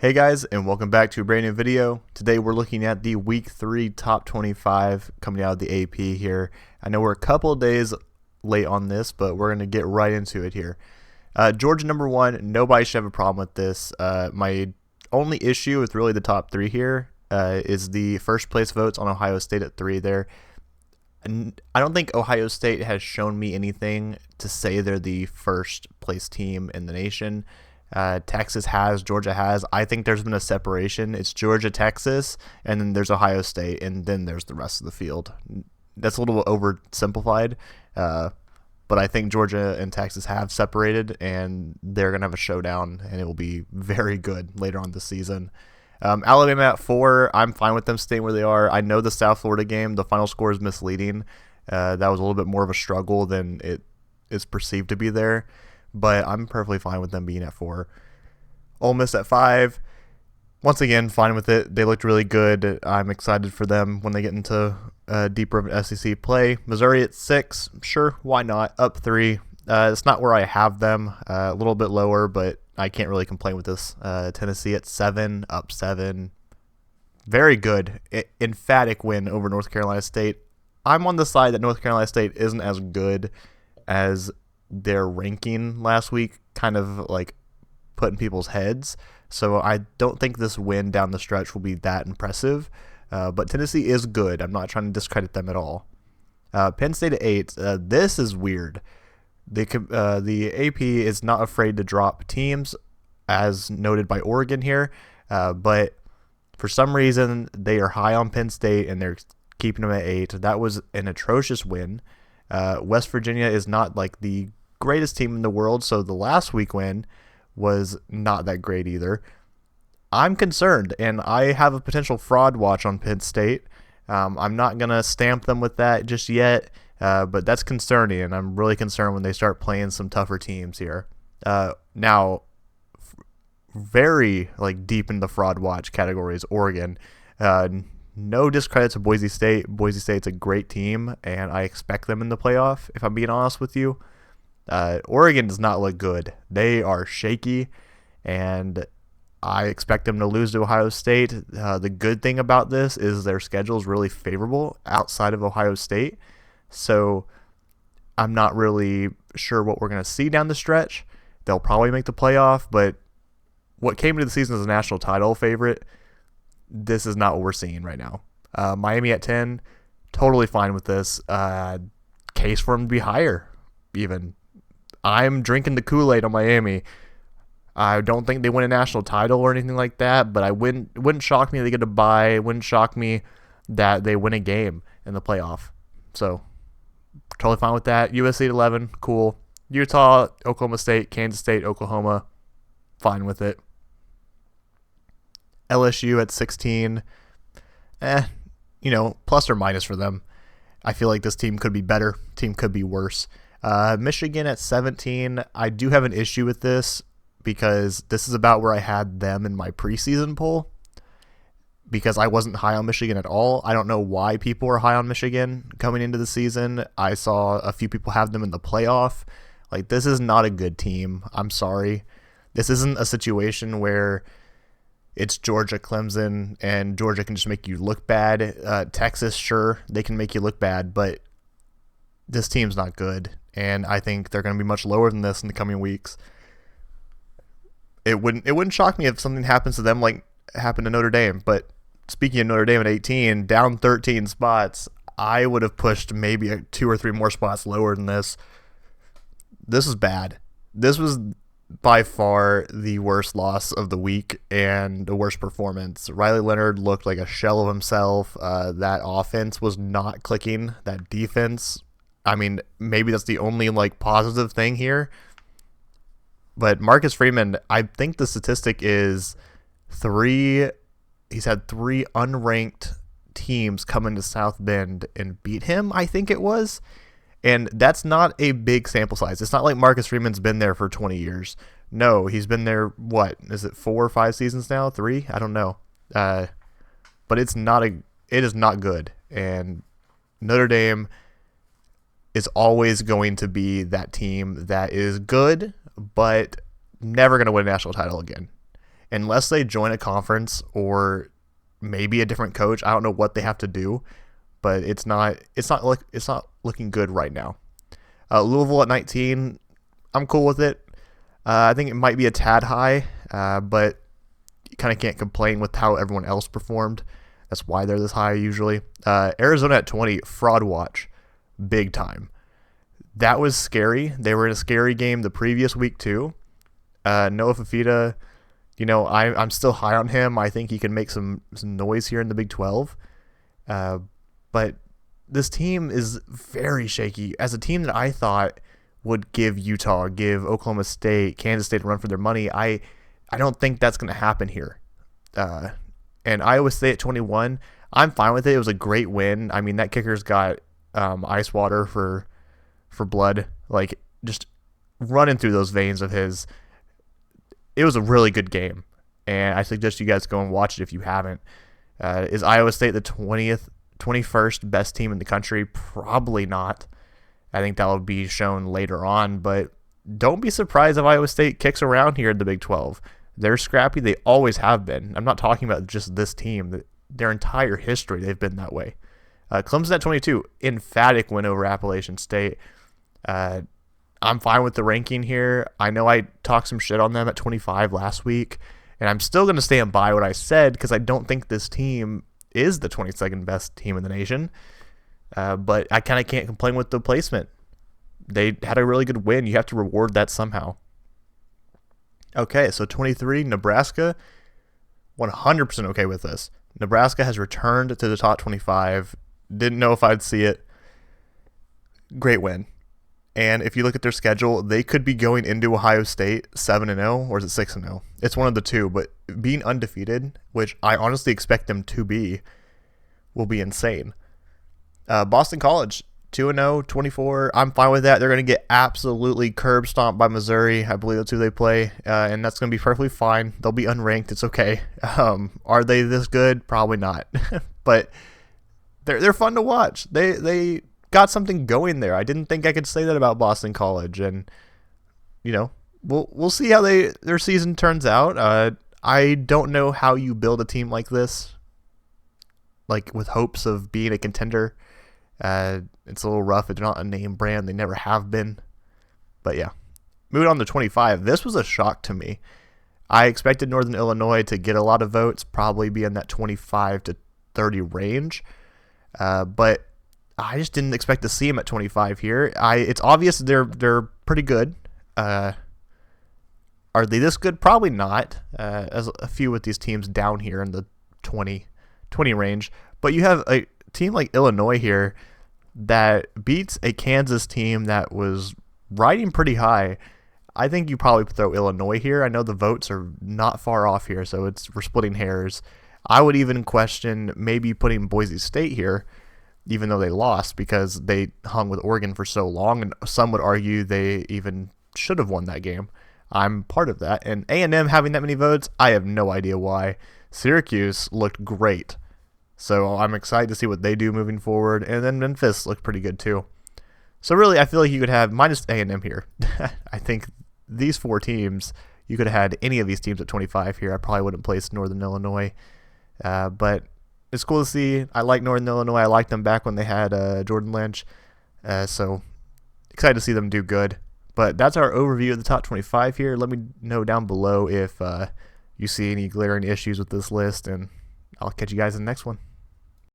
Hey guys, and welcome back to a brand new video. Today we're looking at the Week 3 Top 25 coming out of the AP here. I know we're a couple of days late on this, but we're going to get right into it here. Georgia number 1, nobody should have a problem with this. My only issue with really the top 3 here is the first place votes on Ohio State at 3 there. I don't think Ohio State has shown me anything to say they're the first place team in the nation. Texas has, Georgia has. I think there's been a separation. It's Georgia, Texas, and then there's Ohio State, and then there's the rest of the field. That's a little oversimplified, but I think Georgia and Texas have separated, and they're going to have a showdown, and it will be very good later on this season. Alabama at 4, I'm fine with them staying where they are. I know the South Florida game, the final score is misleading. That was a little bit more of a struggle than it is perceived to be there, but I'm perfectly fine with them being at 4. Ole Miss at 5, once again, fine with it. They looked really good. I'm excited for them when they get into deeper of an SEC play. Missouri at 6, sure, why not? Up 3. It's not where I have them, a little bit lower, but I can't really complain with this. Tennessee at 7, up 7. Very good. Emphatic win over North Carolina State. I'm on the side that North Carolina State isn't as good as their ranking last week kind of like put in people's heads. So I don't think this win down the stretch will be that impressive. But Tennessee is good. I'm not trying to discredit them at all. Penn State at 8. This is weird. The AP is not afraid to drop teams, as noted by Oregon here, but for some reason they are high on Penn State and they're keeping them at 8. That was an atrocious win. West Virginia is not like the greatest team in the world, so the last week win was not that great either. I'm concerned, and I have a potential fraud watch on Penn State. I'm not going to stamp them with that just yet. But that's concerning, and I'm really concerned when they start playing some tougher teams here. Now, very like deep in the fraud watch category is Oregon. No discredit to Boise State. Boise State's a great team, and I expect them in the playoff, if I'm being honest with you. Oregon does not look good. They are shaky, and I expect them to lose to Ohio State. The good thing about this is their schedule is really favorable outside of Ohio State. So I'm not really sure what we're going to see down the stretch. They'll probably make the playoff, but what came into the season as a national title favorite, this is not what we're seeing right now. Miami at 10, totally fine with this. Case for them to be higher, even. I'm drinking the Kool-Aid on Miami. I don't think they win a national title or anything like that, but it wouldn't shock me if they get a bye. It wouldn't shock me that they win a game in the playoff. So totally fine with that. USC at 11, cool. Utah, Oklahoma State, Kansas State, Oklahoma, fine with it. LSU at 16, plus or minus for them. I feel like this team could be better. Team could be worse. Michigan at 17, I do have an issue with this because this is about where I had them in my preseason poll, because I wasn't high on Michigan at all. I don't know why people are high on Michigan coming into the season. I saw a few people have them in the playoff. Like, this is not a good team. I'm sorry. This isn't a situation where it's Georgia, Clemson, and Georgia can just make you look bad. Texas, sure, they can make you look bad, but this team's not good, and I think they're going to be much lower than this in the coming weeks. It wouldn't shock me if something happens to them like happened to Notre Dame, but speaking of Notre Dame at 18, down 13 spots, I would have pushed maybe 2 or 3 more spots lower than this. This is bad. This was by far the worst loss of the week and the worst performance. Riley Leonard looked like a shell of himself. That offense was not clicking. That defense, I mean, maybe that's the only positive thing here. But Marcus Freeman, I think the statistic is he's had 3 unranked teams come into South Bend and beat him, I think it was. And that's not a big sample size. It's not like Marcus Freeman's been there for 20 years. No, he's been there, what, is it 4 or 5 seasons now? 3? I don't know. But it is not good. And Notre Dame is always going to be that team that is good, but never going to win a national title again. unless they join a conference or maybe a different coach. I don't know what they have to do, but it's not looking good right now. Louisville at 19, I'm cool with it. I think it might be a tad high, but you kind of can't complain with how everyone else performed. That's why they're this high usually. Arizona at 20, fraud watch, big time. That was scary. They were in a scary game the previous week too. Noah Fifita, I'm still high on him. I think he can make some noise here in the Big 12. But this team is very shaky. As a team that I thought would give Utah, give Oklahoma State, Kansas State a run for their money, I don't think that's going to happen here. And Iowa State at 21, I'm fine with it. It was a great win. I mean, that kicker's got ice water for blood, like just running through those veins of his. It was a really good game, and I suggest you guys go and watch it if you haven't. Is Iowa State the 21st best team in the country? Probably not. I think that will be shown later on, but don't be surprised if Iowa State kicks around here in the Big 12. They're scrappy. They always have been. I'm not talking about just this team. Their entire history, they've been that way. Clemson at 22, emphatic win over Appalachian State. I'm fine with the ranking here. I know I talked some shit on them at 25 last week, and I'm still going to stand by what I said because I don't think this team is the 22nd best team in the nation. But I kind of can't complain with the placement. They had a really good win. You have to reward that somehow. Okay, so 23, Nebraska, 100% okay with this. Nebraska has returned to the top 25. Didn't know if I'd see it. Great win. And if you look at their schedule, they could be going into Ohio State 7-0, or is it 6-0? It's one of the two, but being undefeated, which I honestly expect them to be, will be insane. Boston College, 2-0, 24. I'm fine with that. They're going to get absolutely curb stomped by Missouri. I believe that's who they play, and that's going to be perfectly fine. They'll be unranked. It's okay. Are they this good? Probably not. But they're fun to watch. They got something going there. I didn't think I could say that about Boston College, and we'll see how their season turns out. I don't know how you build a team like this, like with hopes of being a contender. It's a little rough. It's not a name brand. They never have been. But yeah, moving on to 25. This was a shock to me. I expected Northern Illinois to get a lot of votes, probably be in that 25 to 30 range, but I just didn't expect to see him at 25 here. It's obvious they're pretty good. Are they this good? Probably not. As a few with these teams down here in the 20 range. But you have a team like Illinois here that beats a Kansas team that was riding pretty high. I think you probably throw Illinois here. I know the votes are not far off here, so we're splitting hairs. I would even question maybe putting Boise State here, even though they lost, because they hung with Oregon for so long, and some would argue they even should have won that game. I'm part of that. And A&M having that many votes, I have no idea why. Syracuse looked great, so I'm excited to see what they do moving forward. And then Memphis looked pretty good too. So really, I feel like you could have minus A&M here. I think these four teams, you could have had any of these teams at 25 here. I probably wouldn't place Northern Illinois, but it's cool to see. I like Northern Illinois. I liked them back when they had Jordan Lynch. So excited to see them do good. But that's our overview of the top 25 here. Let me know down below if you see any glaring issues with this list, and I'll catch you guys in the next one.